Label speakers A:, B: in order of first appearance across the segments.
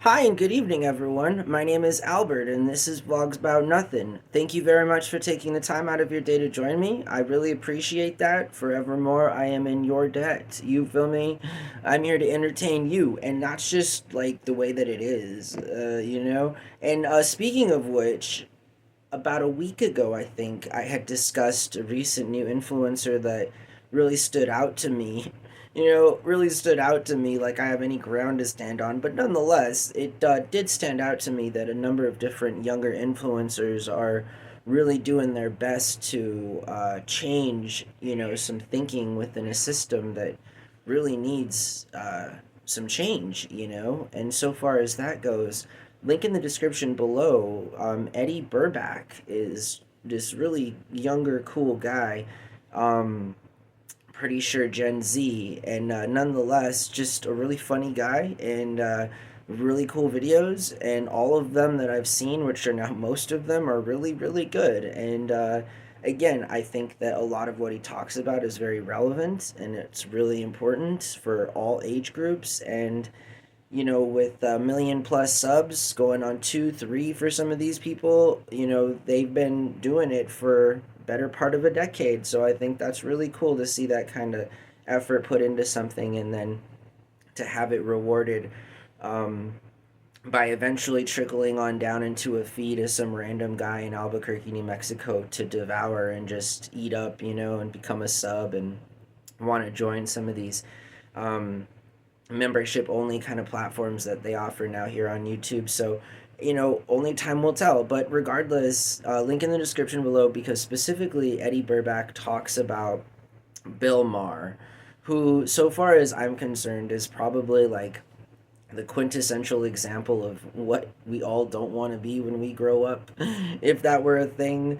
A: Hi and good evening, everyone. My name is Albert, and this is VlogsBoutNothin. Thank you very much for taking the time out of your day to join me. I really appreciate that. Forevermore, I am in your debt. You feel me? I'm here to entertain you, and that's just like the way that it is, And speaking of which, about a week ago, I think, I had discussed a recent new influencer that really stood out to me. Really stood out to me like I have any ground to stand on. But nonetheless, it did stand out to me that a number of different younger influencers are really doing their best to change, some thinking within a system that really needs some change, And so far as that goes, link in the description below. Eddi Burback is this really younger, cool guy. Um, Pretty sure Gen Z, and nonetheless, just a really funny guy and really cool videos. And all of them that I've seen, which are now most of them, are really, really good. And again, I think that a lot of what he talks about is very relevant and it's really important for all age groups. And with a million plus subs going on two, three for some of these people, they've been doing it for better part of a decade. So I think that's really cool to see that kind of effort put into something and then to have it rewarded um, by eventually trickling on down into a feed as some random guy in Albuquerque, New Mexico to devour and just eat up, and become a sub and want to join some of these. Um, Membership only kind of platforms that they offer now here on YouTube. So, only time will tell. But regardless, link in the description below because specifically Eddi Burback talks about Bill Maher, who, so far as I'm concerned, is probably like the quintessential example of what we all don't want to be when we grow up, if that were a thing.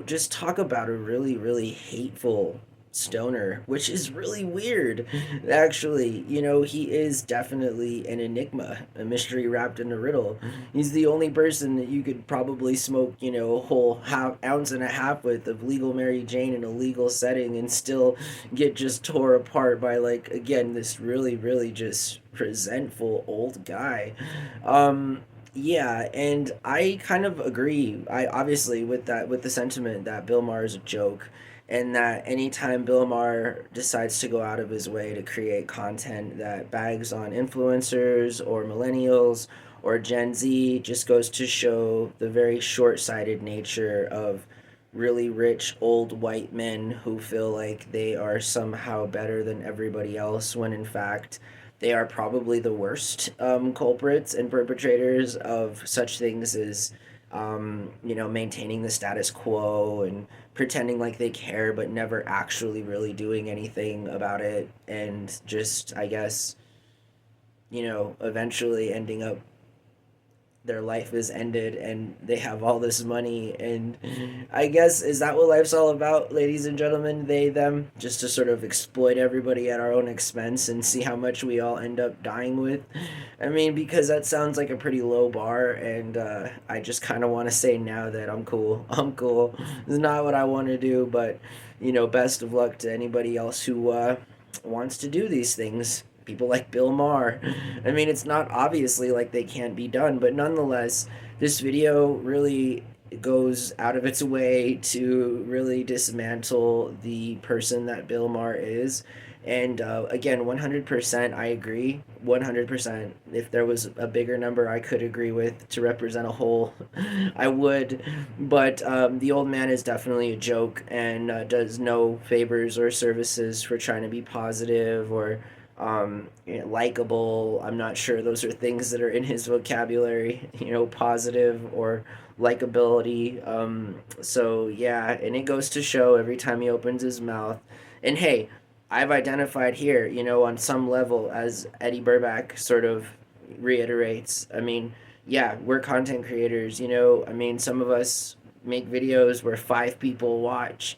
A: Just talk about a really, really hateful stoner, which is really weird, actually. He is definitely an enigma, a mystery wrapped in a riddle. He's the only person that you could probably smoke, a whole ounce and a half with of legal Mary Jane in a legal setting and still get just tore apart by, like, again, this really, really just resentful old guy. Yeah, and I kind of agree. I obviously with that, with the sentiment that Bill Maher is a joke, and that anytime Bill Maher decides to go out of his way to create content that bags on influencers or millennials or Gen Z, just goes to show the very short-sighted nature of really rich old white men who feel like they are somehow better than everybody else when in fact they are probably the worst culprits and perpetrators of such things as maintaining the status quo and pretending like they care but never actually really doing anything about it, and just, I guess, eventually ending up their life is ended and they have all this money. And I guess, is that what life's all about, ladies and gentlemen? They, them, just to sort of exploit everybody at our own expense and see how much we all end up dying with. I mean, because that sounds like a pretty low bar, and I just kind of want to say now that I'm cool. I'm cool. It's not what I want to do, but best of luck to anybody else who wants to do these things. People like Bill Maher. I mean, it's not obviously like they can't be done, but nonetheless, this video really goes out of its way to really dismantle the person that Bill Maher is. And again, 100%, I agree. 100%. If there was a bigger number I could agree with to represent a whole, I would. But the old man is definitely a joke and does no favors or services for trying to be positive or likable. I'm not sure those are things that are in his vocabulary, positive or likability. So yeah, and it goes to show every time he opens his mouth. And hey, I've identified here, on some level, as Eddi Burback sort of reiterates. I mean, yeah, we're content creators, I mean, some of us make videos where five people watch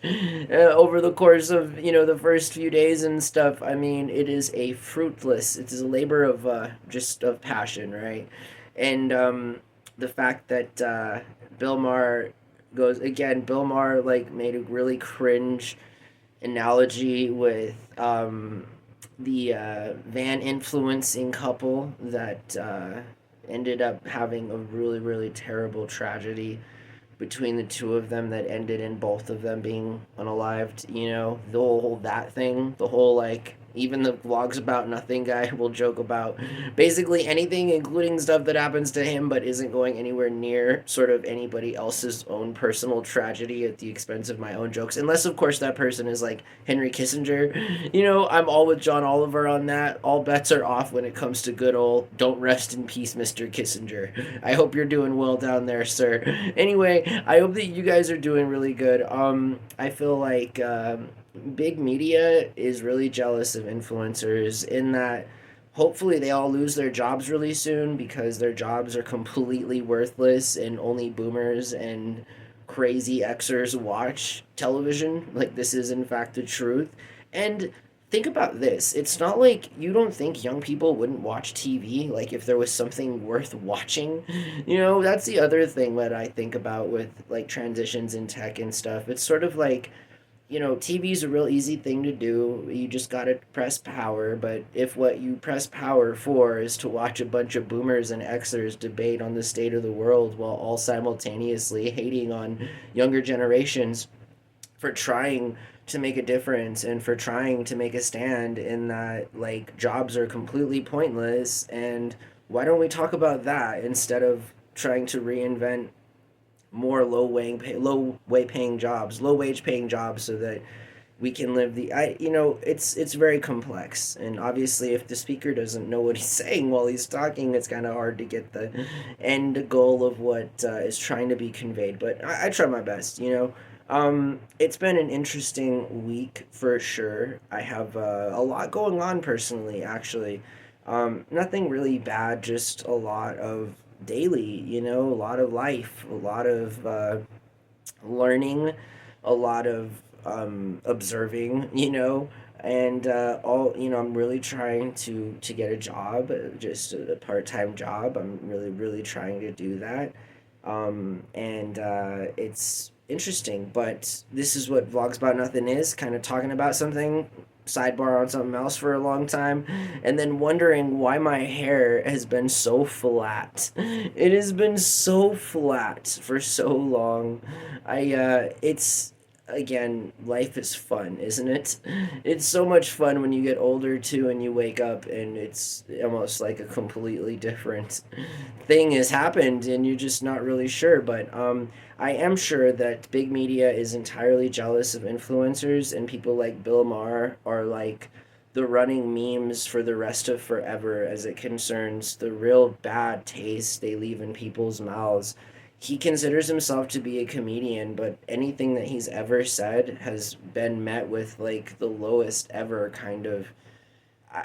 A: over the course of the first few days and stuff. I mean, it is a fruitless, it is a labor of just of passion, right? And the fact that Bill Maher goes again, Bill Maher like made a really cringe analogy with the van influencing couple that ended up having a really, really terrible tragedy between the two of them that ended in both of them being unalived. The whole that thing, the whole like even the vlogs about nothing guy will joke about basically anything, including stuff that happens to him but isn't going anywhere near sort of anybody else's own personal tragedy at the expense of my own jokes. Unless, of course, that person is like Henry Kissinger. I'm all with John Oliver on that. All bets are off when it comes to good old don't rest in peace, Mr. Kissinger. I hope you're doing well down there, sir. Anyway, I hope that you guys are doing really good. I feel like big media is really jealous of influencers in that hopefully they all lose their jobs really soon because their jobs are completely worthless and only boomers and crazy Xers watch television. Like, this is in fact the truth. And think about this. It's not like you don't think young people wouldn't watch TV, like if there was something worth watching. That's the other thing that I think about with like transitions in tech and stuff. It's sort of like TV is a real easy thing to do. You just got to press power. But if what you press power for is to watch a bunch of boomers and Xers debate on the state of the world while all simultaneously hating on younger generations for trying to make a difference and for trying to make a stand in that, like, jobs are completely pointless, and why don't we talk about that instead of trying to reinvent more low wage paying jobs so that we can live the I you know it's very complex, and obviously if the speaker doesn't know what he's saying while he's talking, it's kind of hard to get the end goal of what is trying to be conveyed, but I try my best. It's been an interesting week for sure. I have a lot going on personally, actually. Nothing really bad, just a lot of daily, a lot of life, a lot of learning, a lot of observing, and I'm really trying to get a job, just a part-time job. I'm really, really trying to do that. And it's interesting, but this is what Vlogs About Nothing is, kind of talking about something, sidebar on something else for a long time, and then wondering why my hair has been so flat. It has been so flat for so long. It's, again, life is fun, isn't it? It's so much fun when you get older too and you wake up and it's almost like a completely different thing has happened and you're just not really sure. But I am sure that big media is entirely jealous of influencers, and people like Bill Maher are like the running memes for the rest of forever as it concerns the real bad taste they leave in people's mouths. He considers himself to be a comedian, but anything that he's ever said has been met with like the lowest ever kind of.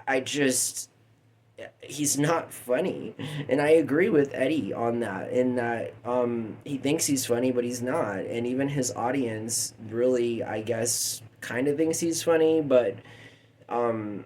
A: I just, he's not funny, and I agree with Eddie on that. In that, he thinks he's funny, but he's not, and even his audience really, I guess, kind of thinks he's funny, but um,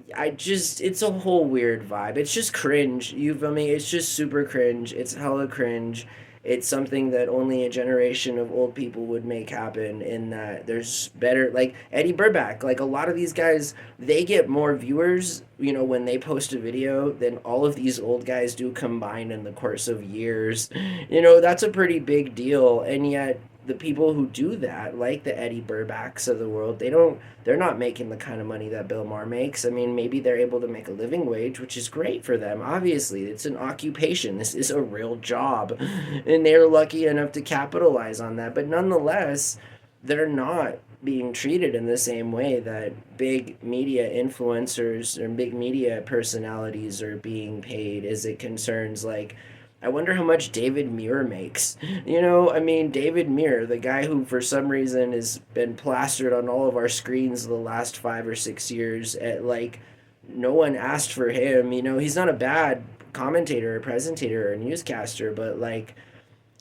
A: it's a whole weird vibe. It's just cringe. You feel me? It's just super cringe. It's hella cringe. It's something that only a generation of old people would make happen, in that there's better, like Eddi Burback, like a lot of these guys, they get more viewers, when they post a video than all of these old guys do combined in the course of years. That's a pretty big deal, and yet the people who do that, like the Eddi Burbacks of the world, they're not making the kind of money that Bill Maher makes. I mean, maybe they're able to make a living wage, which is great for them. Obviously, it's an occupation. This is a real job, and they're lucky enough to capitalize on that. But nonetheless, they're not being treated in the same way that big media influencers or big media personalities are being paid, as it concerns, like, I wonder how much David Muir makes. I mean, David Muir, the guy who for some reason has been plastered on all of our screens the last 5 or 6 years, like, no one asked for him. He's not a bad commentator or presentator or newscaster, but like,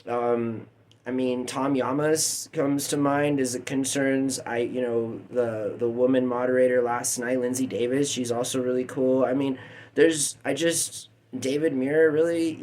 A: I mean, Tom Yamas comes to mind as it concerns. The woman moderator last night, Lindsay Davis, she's also really cool. I mean, I just David Muir really,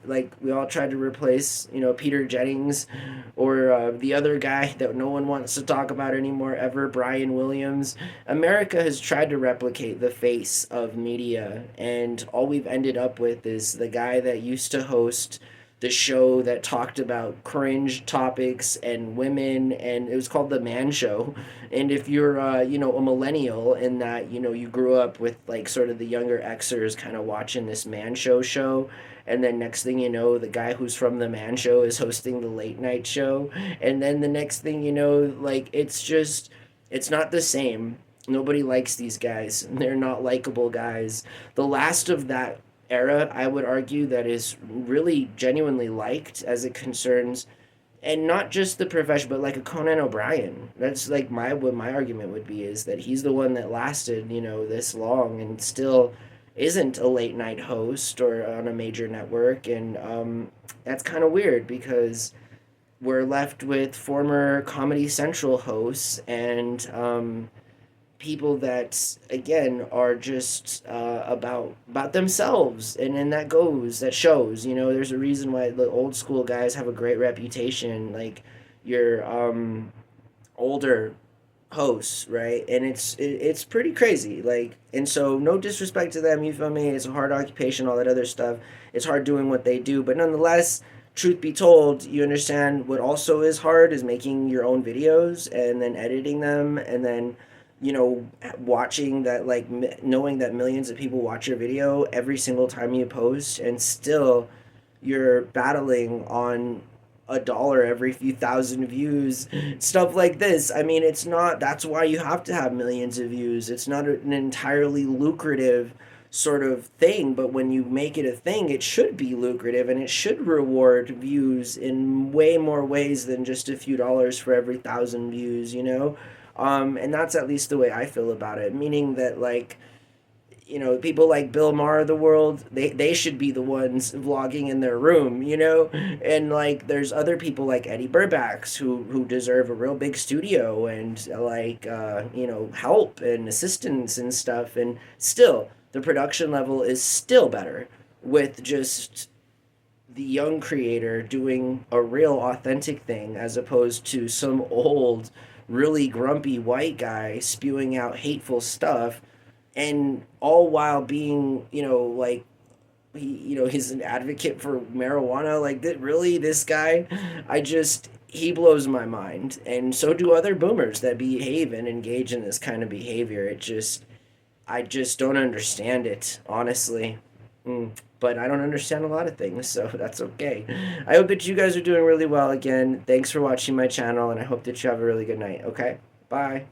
A: like we all tried to replace, Peter Jennings or the other guy that no one wants to talk about anymore ever, Brian Williams. America has tried to replicate the face of media, and all we've ended up with is the guy that used to host the show that talked about cringe topics and women, and it was called The Man Show. And if you're a millennial in that you grew up with like sort of the younger Xers kind of watching this Man Show, and then next thing you know, the guy who's from The Man Show is hosting the late night show, and then the next thing you know, like it's not the same. Nobody likes these guys. They're not likable guys. The last of that era, I would argue, that is really genuinely liked as it concerns, and not just the profession, but like a Conan O'Brien. That's like what my argument would be, is that he's the one that lasted, this long and still isn't a late night host or on a major network, and that's kind of weird because we're left with former Comedy Central hosts and people that again are just about themselves, and then that shows, there's a reason why the old school guys have a great reputation, like your older hosts, right? And it's pretty crazy, like, and so no disrespect to them, you feel me, it's a hard occupation, all that other stuff, it's hard doing what they do, but nonetheless, truth be told, you understand what also is hard is making your own videos and then editing them, and then watching that, like knowing that millions of people watch your video every single time you post, and still you're battling on $1 every few thousand views, stuff like this. I mean, it's not, that's why you have to have millions of views. It's not an entirely lucrative sort of thing, but when you make it a thing, it should be lucrative and it should reward views in way more ways than just a few dollars for every 1,000 views, and that's at least the way I feel about it, meaning that, like, people like Bill Maher of the world, they should be the ones vlogging in their room, and like there's other people like Eddi Burbacks who deserve a real big studio and like help and assistance and stuff, and still the production level is still better with just the young creator doing a real authentic thing as opposed to some old really grumpy white guy spewing out hateful stuff, and all while being, like, he's an advocate for marijuana. Like, that, really, this guy, he blows my mind, and so do other boomers that behave and engage in this kind of behavior. I just don't understand it, honestly. But I don't understand a lot of things, so that's okay. I hope that you guys are doing really well again. Thanks for watching my channel, and I hope that you have a really good night, okay? Bye.